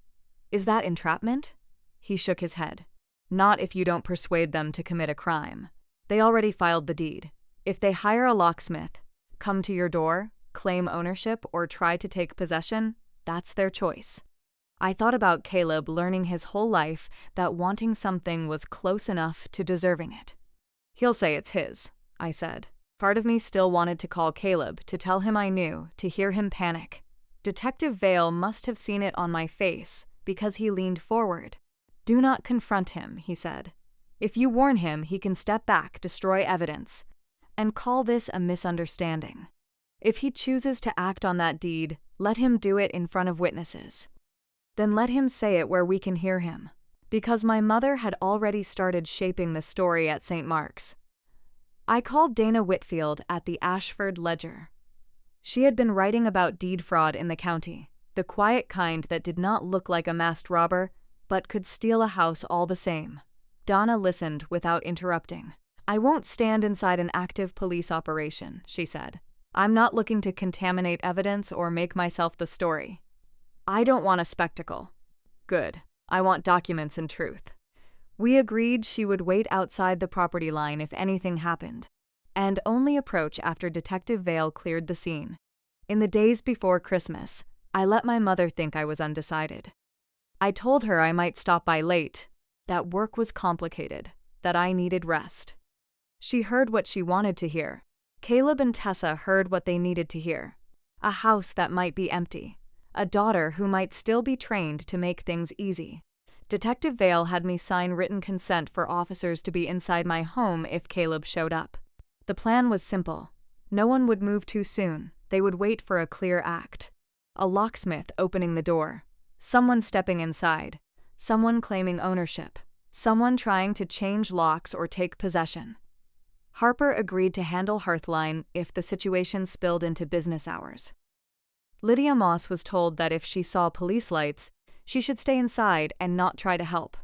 "Is that entrapment?" He shook his head. "Not if you don't persuade them to commit a crime. They already filed the deed. If they hire a locksmith, come to your door, claim ownership, or try to take possession, that's their choice." I thought about Caleb learning his whole life that wanting something was close enough to deserving it. "He'll say it's his," I said. Part of me still wanted to call Caleb, to tell him I knew, to hear him panic. Detective Vale must have seen it on my face, because he leaned forward. "Do not confront him," he said. "If you warn him, he can step back, destroy evidence, and call this a misunderstanding. If he chooses to act on that deed, let him do it in front of witnesses. Then let him say it where we can hear him." Because my mother had already started shaping the story at St. Mark's. I called Dana Whitfield at the Ashford Ledger. She had been writing about deed fraud in the county, the quiet kind that did not look like a masked robber, but could steal a house all the same. Donna listened without interrupting. "I won't stand inside an active police operation," she said. "I'm not looking to contaminate evidence or make myself the story. I don't want a spectacle." "Good. I want documents and truth." We agreed she would wait outside the property line if anything happened, and only approach after Detective Vale cleared the scene. In the days before Christmas, I let my mother think I was undecided. I told her I might stop by late, that work was complicated, that I needed rest. She heard what she wanted to hear. Caleb and Tessa heard what they needed to hear. A house that might be empty. A daughter who might still be trained to make things easy. Detective Vale had me sign written consent for officers to be inside my home if Caleb showed up. The plan was simple. No one would move too soon. They would wait for a clear act. A locksmith opening the door. Someone stepping inside. Someone claiming ownership. Someone trying to change locks or take possession. Harper agreed to handle Hearthline if the situation spilled into business hours. Lydia Moss was told that if she saw police lights, she should stay inside and not try to help.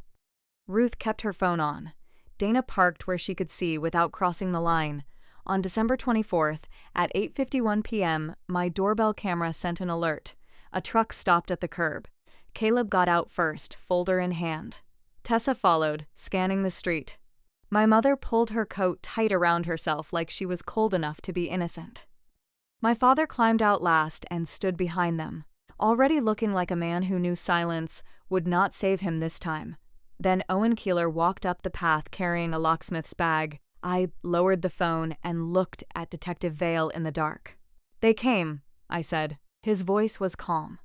Ruth kept her phone on. Dana parked where she could see without crossing the line. On December 24th, at 8:51 p.m., my doorbell camera sent an alert. A truck stopped at the curb. Caleb got out first, folder in hand. Tessa followed, scanning the street. My mother pulled her coat tight around herself like she was cold enough to be innocent. My father climbed out last and stood behind them, already looking like a man who knew silence would not save him this time. Then Owen Keeler walked up the path carrying a locksmith's bag. I lowered the phone and looked at Detective Vale in the dark. "They came," I said. His voice was calm.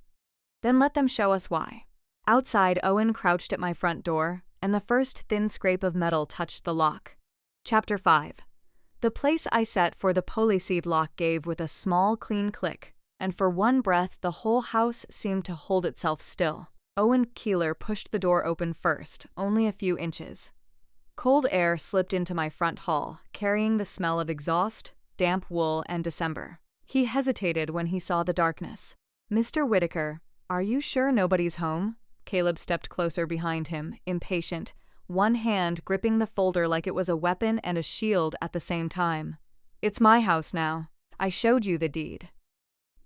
"Then let them show us why." Outside, Owen crouched at my front door, and the first thin scrape of metal touched the lock. Chapter 5. The place I set for the polyseed lock gave with a small, clean click, and for one breath the whole house seemed to hold itself still. Owen Keeler pushed the door open first, only a few inches. Cold air slipped into my front hall, carrying the smell of exhaust, damp wool, and December. He hesitated when he saw the darkness. "Mr. Whitaker, Are you sure nobody's home? Caleb stepped closer behind him, impatient, one hand gripping the folder like it was a weapon and a shield at the same time. It's my house now. I showed you the deed.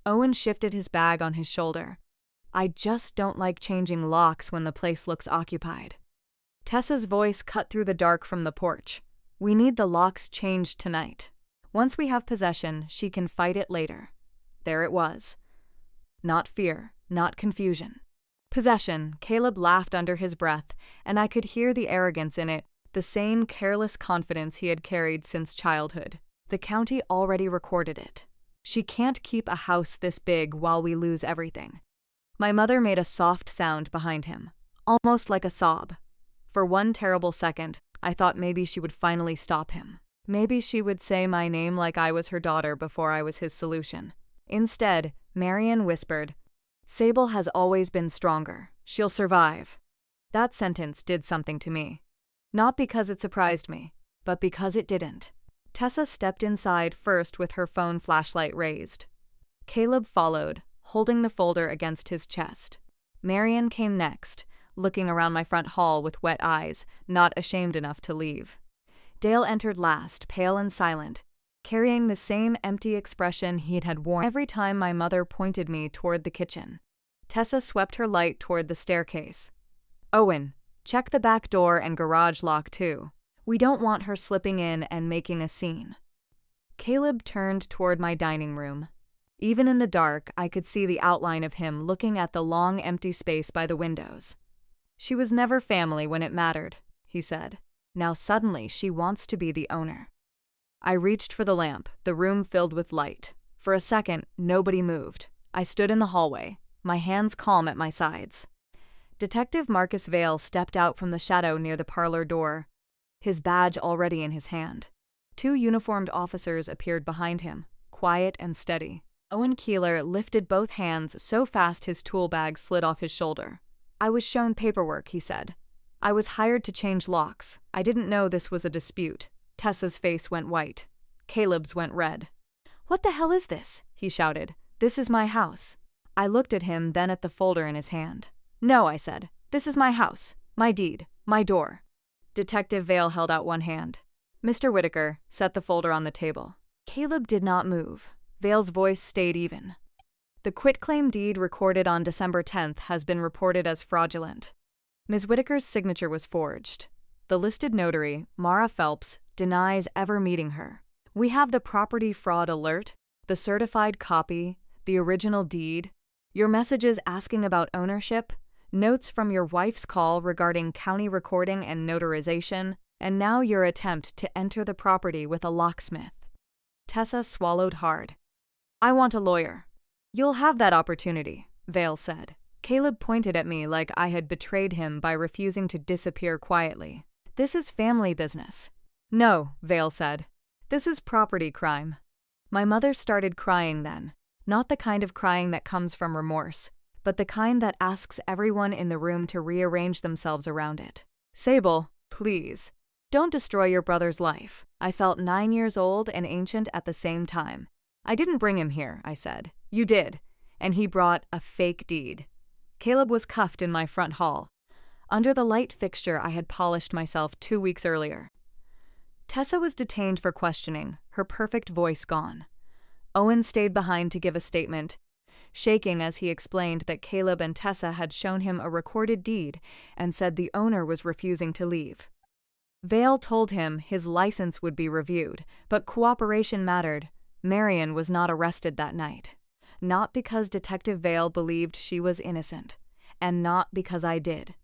Owen shifted his bag on his shoulder. I just don't like changing locks when the place looks occupied. Tessa's voice cut through the dark from the porch. We need the locks changed tonight. Once we have possession, she can fight it later. There it was. Not fear, not confusion. Possession, Caleb laughed under his breath, and I could hear the arrogance in it, the same careless confidence he had carried since childhood. The county already recorded it. She can't keep a house this big while we lose everything. My mother made a soft sound behind him, almost like a sob. For one terrible second, I thought maybe she would finally stop him. Maybe she would say my name like I was her daughter before I was his solution. Instead, Marian whispered, "Sable has always been stronger. She'll survive." That sentence did something to me. Not because it surprised me, but because it didn't. Tessa stepped inside first with her phone flashlight raised. Caleb followed, holding the folder against his chest. Marian came next, looking around my front hall with wet eyes, not ashamed enough to leave. Dale entered last, pale and silent, carrying the same empty expression he had worn every time my mother pointed me toward the kitchen. Tessa swept her light toward the staircase. "Owen, check the back door and garage lock too. We don't want her slipping in and making a scene." Caleb turned toward my dining room. Even in the dark, I could see the outline of him looking at the long empty space by the windows. "She was never family when it mattered," he said. "Now suddenly she wants to be the owner." I reached for the lamp, the room filled with light. For a second, nobody moved. I stood in the hallway, my hands calm at my sides. Detective Marcus Vale stepped out from the shadow near the parlor door, his badge already in his hand. Two uniformed officers appeared behind him, quiet and steady. Owen Keeler lifted both hands so fast his tool bag slid off his shoulder. "I was shown paperwork," he said. "I was hired to change locks. I didn't know this was a dispute." Tessa's face went white. Caleb's went red. "What the hell is this?" he shouted. "This is my house." I looked at him, then at the folder in his hand. "No," I said. "This is my house, my deed, my door." Detective Vale held out one hand. "Mr. Whitaker, set the folder on the table." Caleb did not move. Vale's voice stayed even. "The quitclaim deed recorded on December 10th has been reported as fraudulent. Ms. Whitaker's signature was forged. The listed notary, Mara Phelps, denies ever meeting her. We have the property fraud alert, the certified copy, the original deed, your messages asking about ownership, notes from your wife's call regarding county recording and notarization, and now your attempt to enter the property with a locksmith." Tessa swallowed hard. "I want a lawyer." "You'll have that opportunity," Vale said. Caleb pointed at me like I had betrayed him by refusing to disappear quietly. "This is family business." "No," Vale said. "This is property crime." My mother started crying then, not the kind of crying that comes from remorse, but the kind that asks everyone in the room to rearrange themselves around it. "Sable, please, don't destroy your brother's life." I felt 9 years old and ancient at the same time. "I didn't bring him here," I said. "You did, and he brought a fake deed." Caleb was cuffed in my front hall, under the light fixture I had polished myself 2 weeks earlier. Tessa was detained for questioning, her perfect voice gone. Owen stayed behind to give a statement, shaking as he explained that Caleb and Tessa had shown him a recorded deed and said the owner was refusing to leave. Vale told him his license would be reviewed, but cooperation mattered. Marian was not arrested that night. Not because Detective Vale believed she was innocent, and not because I did.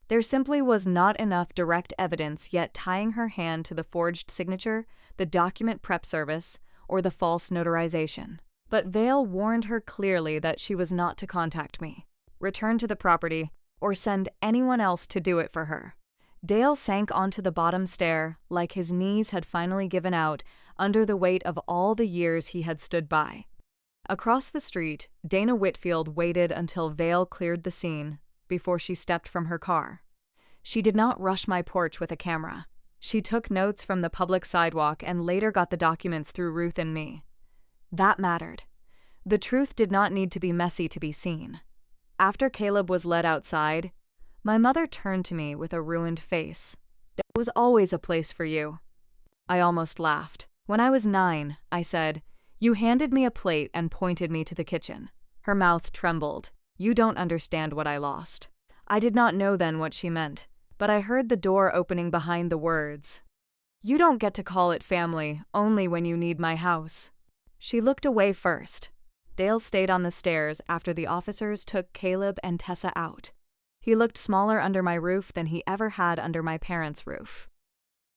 There simply was not enough direct evidence yet tying her hand to the forged signature, the document prep service, or the false notarization. But Vale warned her clearly that she was not to contact me, return to the property, or send anyone else to do it for her. Dale sank onto the bottom stair like his knees had finally given out under the weight of all the years he had stood by. Across the street, Dana Whitfield waited until Vale cleared the scene before she stepped from her car. She did not rush my porch with a camera. She took notes from the public sidewalk and later got the documents through Ruth and me. That mattered. The truth did not need to be messy to be seen. After Caleb was led outside, my mother turned to me with a ruined face. "There was always a place for you." I almost laughed. "When I was 9, I said, you handed me a plate and pointed me to the kitchen." Her mouth trembled. "You don't understand what I lost." I did not know then what she meant, but I heard the door opening behind the words. "You don't get to call it family only when you need my house." She looked away first. Dale stayed on the stairs after the officers took Caleb and Tessa out. He looked smaller under my roof than he ever had under my parents' roof.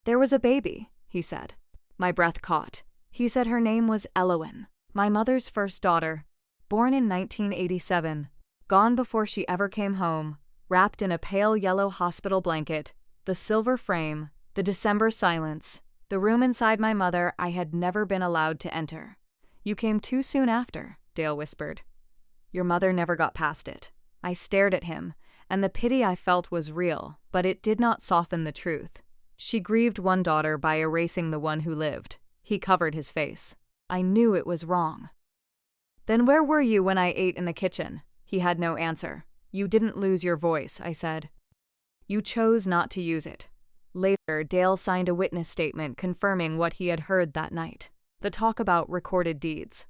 "There was a baby," he said. My breath caught. He said her name was Elowen, my mother's first daughter, born in 1987, gone before she ever came home, wrapped in a pale yellow hospital blanket, the silver frame, the December silence, the room inside my mother I had never been allowed to enter. "You came too soon after," Dale whispered. "Your mother never got past it." I stared at him, and the pity I felt was real, but it did not soften the truth. "She grieved one daughter by erasing the one who lived." He covered his face. I knew it was wrong. "Then where were you when I ate in the kitchen?" He had no answer. "You didn't lose your voice," I said. "You chose not to use it." Later, Dale signed a witness statement confirming what he had heard that night. The talk about recorded deeds.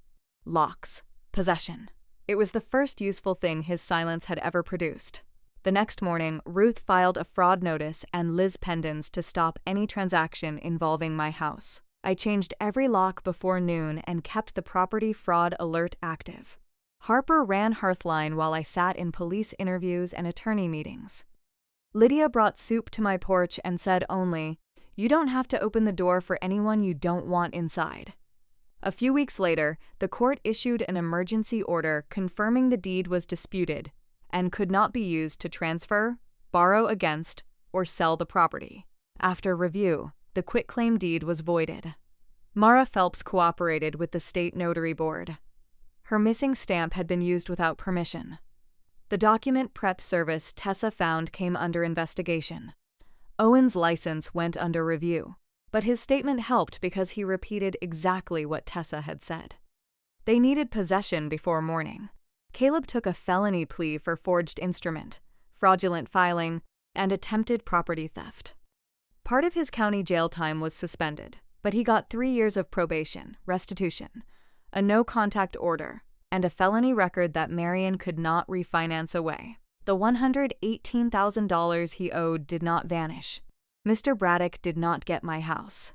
Locks. Possession. It was the first useful thing his silence had ever produced. The next morning, Ruth filed a fraud notice and Liz Pendens to stop any transaction involving my house. I changed every lock before noon and kept the property fraud alert active. Harper ran Hearthline while I sat in police interviews and attorney meetings. Lydia brought soup to my porch and said only, "You don't have to open the door for anyone you don't want inside." A few weeks later, the court issued an emergency order confirming the deed was disputed and could not be used to transfer, borrow against, or sell the property. After review, the quitclaim deed was voided. Mara Phelps cooperated with the state notary board. Her missing stamp had been used without permission. The document prep service Tessa found came under investigation. Owen's license went under review, but his statement helped because he repeated exactly what Tessa had said. They needed possession before morning. Caleb took a felony plea for forged instrument, fraudulent filing, and attempted property theft. Part of his county jail time was suspended, but he got 3 years of probation, restitution, a no-contact order, and a felony record that Marion could not refinance away. The $118,000 he owed did not vanish. Mr. Braddock did not get my house.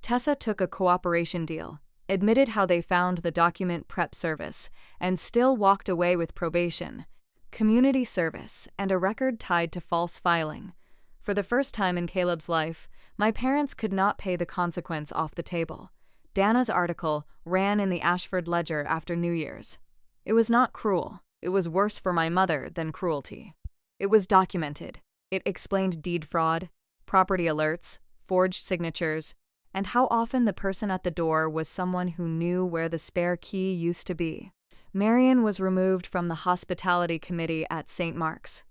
Tessa took a cooperation deal, admitted how they found the document prep service, and still walked away with probation, community service, and a record tied to false filing. For the first time in Caleb's life, my parents could not pay the consequence off the table. Dana's article ran in the Ashford Ledger after New Year's. It was not cruel. It was worse for my mother than cruelty. It was documented. It explained deed fraud, property alerts, forged signatures, and how often the person at the door was someone who knew where the spare key used to be. Marion was removed from the hospitality committee at St. Mark's.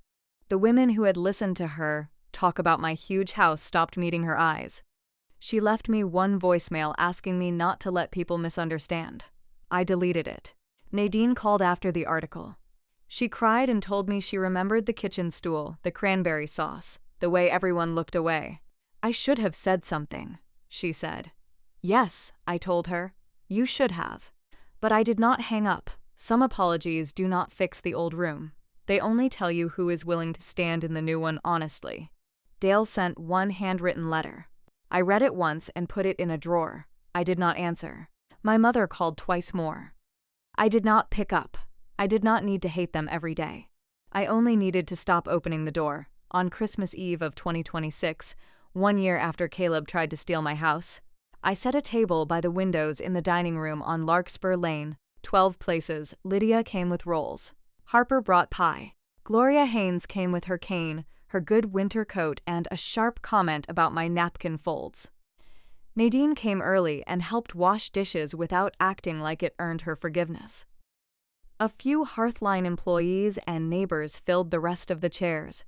The women who had listened to her talk about my huge house stopped meeting her eyes. She left me one voicemail asking me not to let people misunderstand. I deleted it. Nadine called after the article. She cried and told me she remembered the kitchen stool, the cranberry sauce, the way everyone looked away. "I should have said something," she said. "Yes," I told her. "You should have." But I did not hang up. Some apologies do not fix the old room. They only tell you who is willing to stand in the new one honestly. Dale sent one handwritten letter. I read it once and put it in a drawer. I did not answer. My mother called twice more. I did not pick up. I did not need to hate them every day. I only needed to stop opening the door. On Christmas Eve of 2026, 1 year after Caleb tried to steal my house, I set a table by the windows in the dining room on Larkspur Lane, 12 places. Lydia came with rolls. Harper brought pie. Gloria Haynes came with her cane, her good winter coat, and a sharp comment about my napkin folds. Nadine came early and helped wash dishes without acting like it earned her forgiveness. A few Hearthline employees and neighbors filled the rest of the chairs.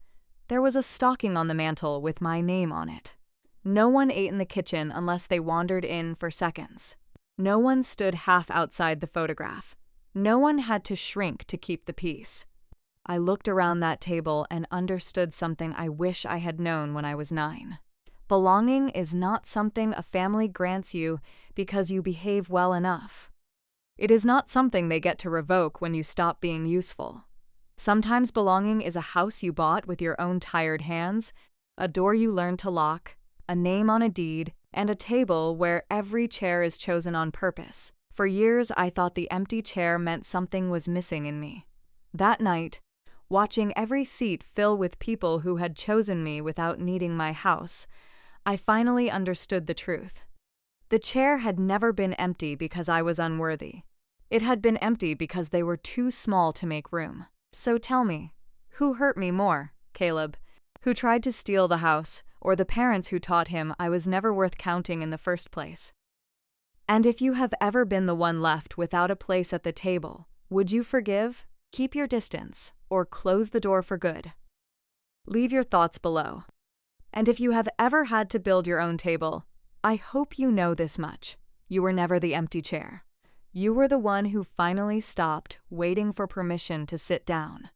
There was a stocking on the mantel with my name on it. No one ate in the kitchen unless they wandered in for seconds. No one stood half outside the photograph. No one had to shrink to keep the peace. I looked around that table and understood something I wish I had known when I was 9. Belonging is not something a family grants you because you behave well enough. It is not something they get to revoke when you stop being useful. Sometimes belonging is a house you bought with your own tired hands, a door you learned to lock, a name on a deed, and a table where every chair is chosen on purpose. For years, I thought the empty chair meant something was missing in me. That night, watching every seat fill with people who had chosen me without needing my house, I finally understood the truth. The chair had never been empty because I was unworthy. It had been empty because they were too small to make room. So tell me, who hurt me more, Caleb, who tried to steal the house, or the parents who taught him I was never worth counting in the first place? And if you have ever been the one left without a place at the table, would you forgive, keep your distance, or close the door for good? Leave your thoughts below. And if you have ever had to build your own table, I hope you know this much. You were never the empty chair. You were the one who finally stopped waiting for permission to sit down.